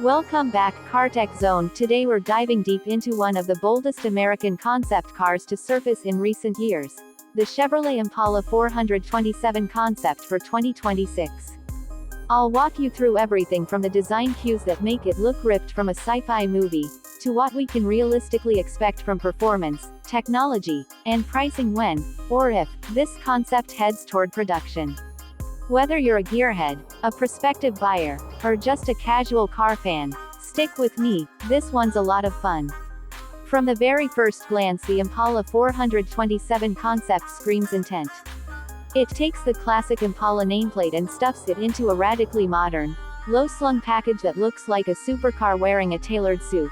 Welcome back, CarTech Zone. Today we're diving deep into one of the boldest American concept cars to surface in recent years. The Chevrolet Impala 427 concept for 2026. I'll walk you through everything from the design cues that make it look ripped from a sci-fi movie, to what we can realistically expect from performance, technology, and pricing when, or if, this concept heads toward production. Whether you're a gearhead, a prospective buyer, or just a casual car fan, stick with me, this one's a lot of fun. From the very first glance, the Impala 427 concept screams intent. It takes the classic Impala nameplate and stuffs it into a radically modern, low-slung package that looks like a supercar wearing a tailored suit.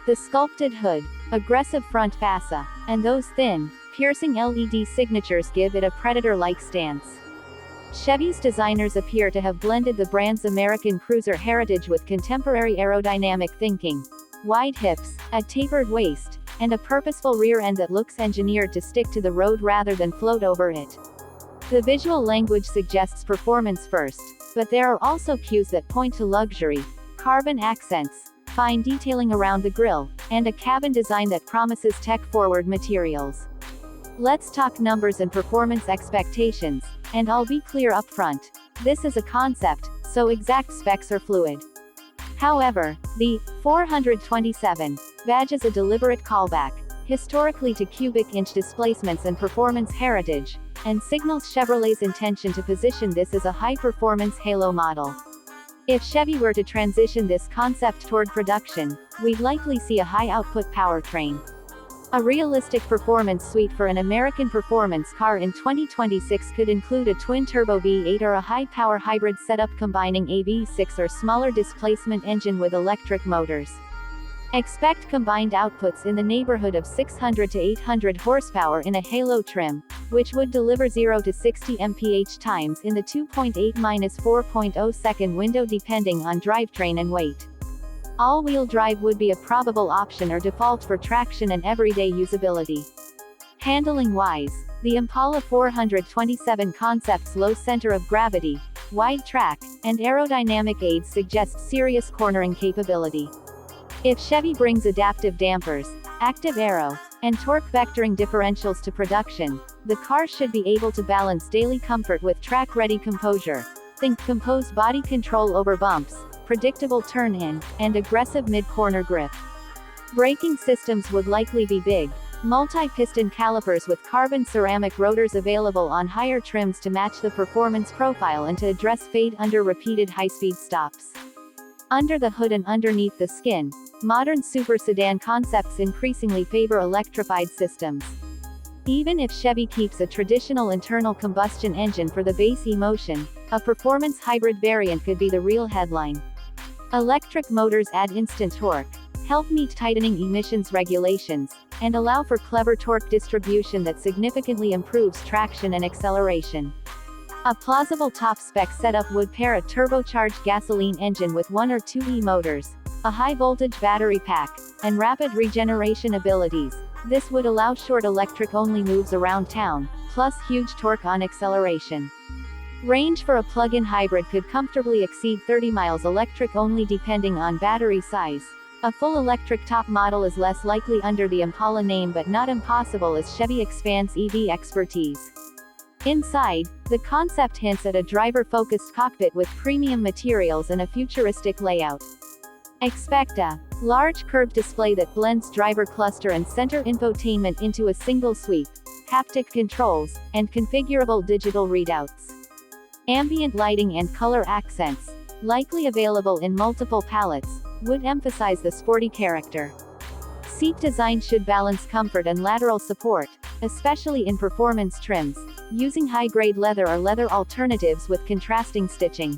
The sculpted hood, aggressive front fascia, and those thin, piercing LED signatures give it a predator-like stance. Chevy's designers appear to have blended the brand's American cruiser heritage with contemporary aerodynamic thinking. Wide hips, a tapered waist, and a purposeful rear end that looks engineered to stick to the road rather than float over it. The visual language suggests performance first, but there are also cues that point to luxury, carbon accents, fine detailing around the grille, and a cabin design that promises tech-forward materials. Let's talk numbers and performance expectations, and I'll be clear up front. This is a concept, so exact specs are fluid. However, the 427 badge is a deliberate callback, historically to cubic inch displacements and performance heritage, and signals Chevrolet's intention to position this as a high-performance halo model. If Chevy were to transition this concept toward production, we'd likely see a high-output powertrain. A realistic performance suite for an American performance car in 2026 could include a twin-turbo V8 or a high-power hybrid setup combining a V6 or smaller displacement engine with electric motors. Expect combined outputs in the neighborhood of 600 to 800 horsepower in a halo trim, which would deliver 0 to 60 mph times in the 2.8–4.0 second window depending on drivetrain and weight. All-wheel drive would be a probable option or default for traction and everyday usability. Handling-wise, the Impala 427 concept's low center of gravity, wide track, and aerodynamic aids suggest serious cornering capability. If Chevy brings adaptive dampers, active aero, and torque vectoring differentials to production, the car should be able to balance daily comfort with track-ready composure. Think composed body control over bumps, predictable turn-in, and aggressive mid-corner grip. Braking systems would likely be big, multi-piston calipers with carbon ceramic rotors available on higher trims to match the performance profile and to address fade under repeated high-speed stops. Under the hood and underneath the skin, modern super sedan concepts increasingly favor electrified systems. Even if Chevy keeps a traditional internal combustion engine for the base emotion, a performance hybrid variant could be the real headline. Electric motors add instant torque, help meet tightening emissions regulations, and allow for clever torque distribution that significantly improves traction and acceleration. A plausible top-spec setup would pair a turbocharged gasoline engine with 1 or 2 e-motors, a high-voltage battery pack, and rapid regeneration abilities. This would allow short electric-only moves around town, plus huge torque on acceleration. Range for a plug-in hybrid could comfortably exceed 30 miles electric-only depending on battery size. A full electric top model is less likely under the Impala name but not impossible as Chevy expands EV expertise. Inside, the concept hints at a driver-focused cockpit with premium materials and a futuristic layout. Expect a large curved display that blends driver cluster and center infotainment into a single sweep, haptic controls, and configurable digital readouts. Ambient lighting and color accents, likely available in multiple palettes, would emphasize the sporty character. Seat design should balance comfort and lateral support, especially in performance trims, using high-grade leather or leather alternatives with contrasting stitching.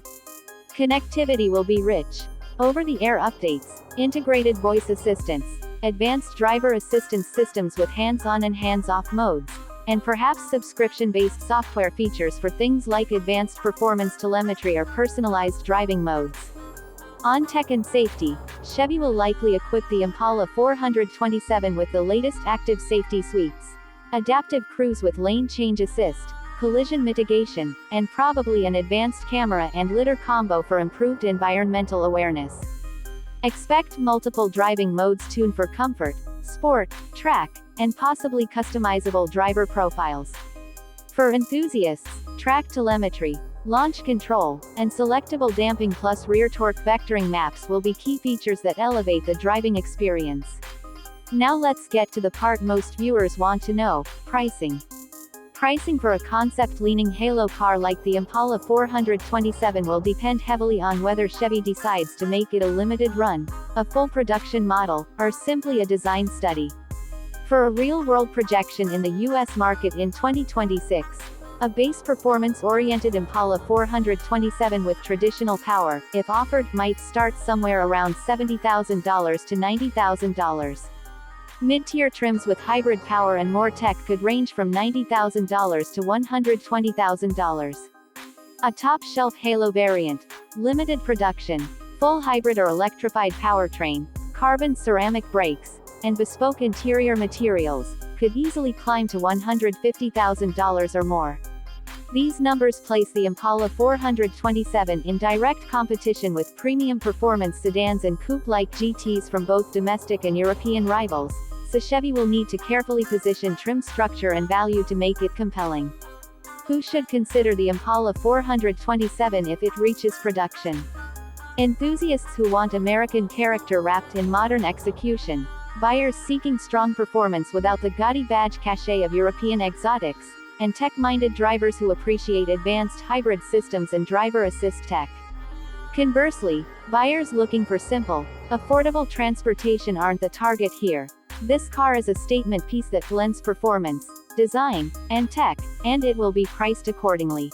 Connectivity will be rich. Over-the-air updates, integrated voice assistance, advanced driver assistance systems with hands-on and hands-off modes, and perhaps subscription-based software features for things like advanced performance telemetry or personalized driving modes. On tech and safety, Chevy will likely equip the Impala 427 with the latest active safety suites, adaptive cruise with lane change assist, collision mitigation, and probably an advanced camera and lidar combo for improved environmental awareness. Expect multiple driving modes tuned for comfort, sport, track, and possibly customizable driver profiles. For enthusiasts, track telemetry, launch control, and selectable damping plus rear torque vectoring maps will be key features that elevate the driving experience. Now let's get to the part most viewers want to know: pricing. Pricing for a concept-leaning halo car like the Impala 427 will depend heavily on whether Chevy decides to make it a limited run, a full production model, or simply a design study. For a real-world projection in the US market in 2026, a base performance-oriented Impala 427 with traditional power, if offered, might start somewhere around $70,000 to $90,000. Mid-tier trims with hybrid power and more tech could range from $90,000 to $120,000. A top-shelf Halo variant, limited production, full hybrid or electrified powertrain, carbon ceramic brakes, and bespoke interior materials, could easily climb to $150,000 or more. These numbers place the Impala 427 in direct competition with premium performance sedans and coupe-like GTs from both domestic and European rivals, so Chevy will need to carefully position trim structure and value to make it compelling. Who should consider the Impala 427 if it reaches production? Enthusiasts who want American character wrapped in modern execution, buyers seeking strong performance without the gaudy badge cachet of European exotics, and tech-minded drivers who appreciate advanced hybrid systems and driver assist tech. Conversely, buyers looking for simple, affordable transportation aren't the target here. This car is a statement piece that blends performance, design, and tech, and it will be priced accordingly.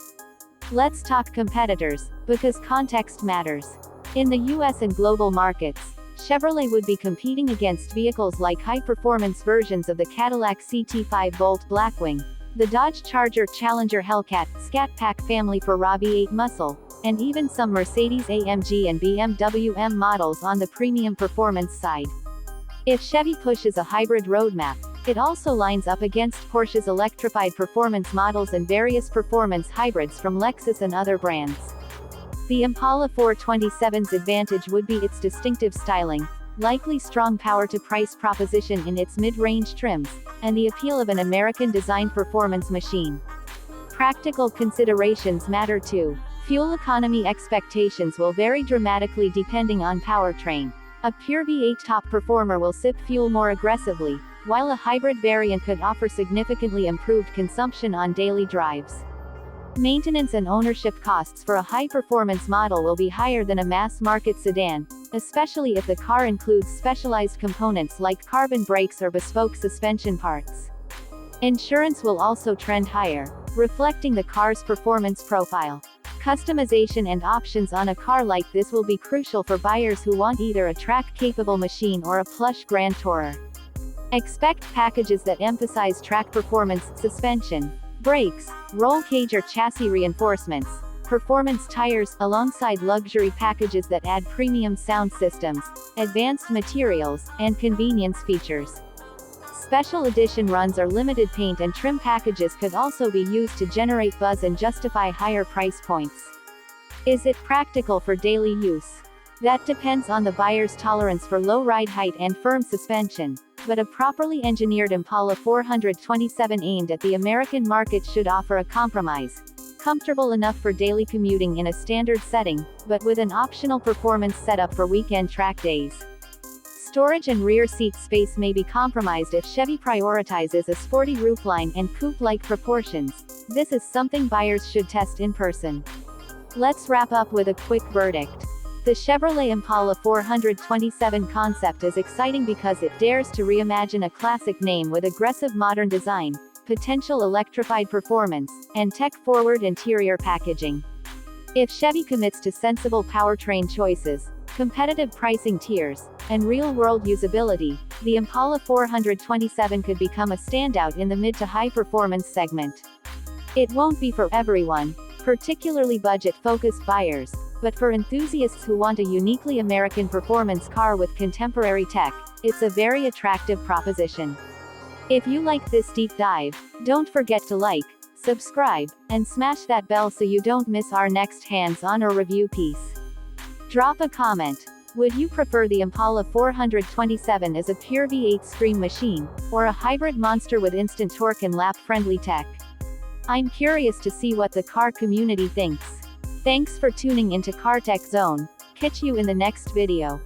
Let's talk competitors, because context matters. In the US and global markets, Chevrolet would be competing against vehicles like high-performance versions of the Cadillac CT5 Bolt Blackwing, the Dodge Charger Challenger Hellcat, Scat Pack family for V8 muscle, and even some Mercedes-AMG and BMW M models on the premium performance side. If Chevy pushes a hybrid roadmap, it also lines up against Porsche's electrified performance models and various performance hybrids from Lexus and other brands. The Impala 427's advantage would be its distinctive styling, likely strong power-to-price proposition in its mid-range trims, and the appeal of an American-designed performance machine. Practical considerations matter too. Fuel economy expectations will vary dramatically depending on powertrain. A pure V8 top performer will sip fuel more aggressively, while a hybrid variant could offer significantly improved consumption on daily drives. Maintenance and ownership costs for a high-performance model will be higher than a mass-market sedan, especially if the car includes specialized components like carbon brakes or bespoke suspension parts. Insurance will also trend higher, reflecting the car's performance profile. Customization and options on a car like this will be crucial for buyers who want either a track-capable machine or a plush Grand Tourer. Expect packages that emphasize track performance, suspension, brakes, roll cage or chassis reinforcements, performance tires, alongside luxury packages that add premium sound systems, advanced materials, and convenience features. Special edition runs or limited paint and trim packages could also be used to generate buzz and justify higher price points. Is it practical for daily use? That depends on the buyer's tolerance for low ride height and firm suspension, but a properly engineered Impala 427 aimed at the American market should offer a compromise. Comfortable enough for daily commuting in a standard setting, but with an optional performance setup for weekend track days. Storage and rear seat space may be compromised if Chevy prioritizes a sporty roofline and coupe-like proportions. This is something buyers should test in person. Let's wrap up with a quick verdict. The Chevrolet Impala 427 concept is exciting because it dares to reimagine a classic name with aggressive modern design, potential electrified performance, and tech-forward interior packaging. If Chevy commits to sensible powertrain choices, competitive pricing tiers, and real-world usability, the Impala 427 could become a standout in the mid to high-performance segment. It won't be for everyone, particularly budget-focused buyers, but for enthusiasts who want a uniquely American performance car with contemporary tech, it's a very attractive proposition. If you like this deep dive, don't forget to like, subscribe, and smash that bell so you don't miss our next hands-on or review piece. Drop a comment. Would you prefer the Impala 427 as a pure V8 scream machine, or a hybrid monster with instant torque and lap-friendly tech? I'm curious to see what the car community thinks. Thanks for tuning into Car Tech Zone. Catch you in the next video.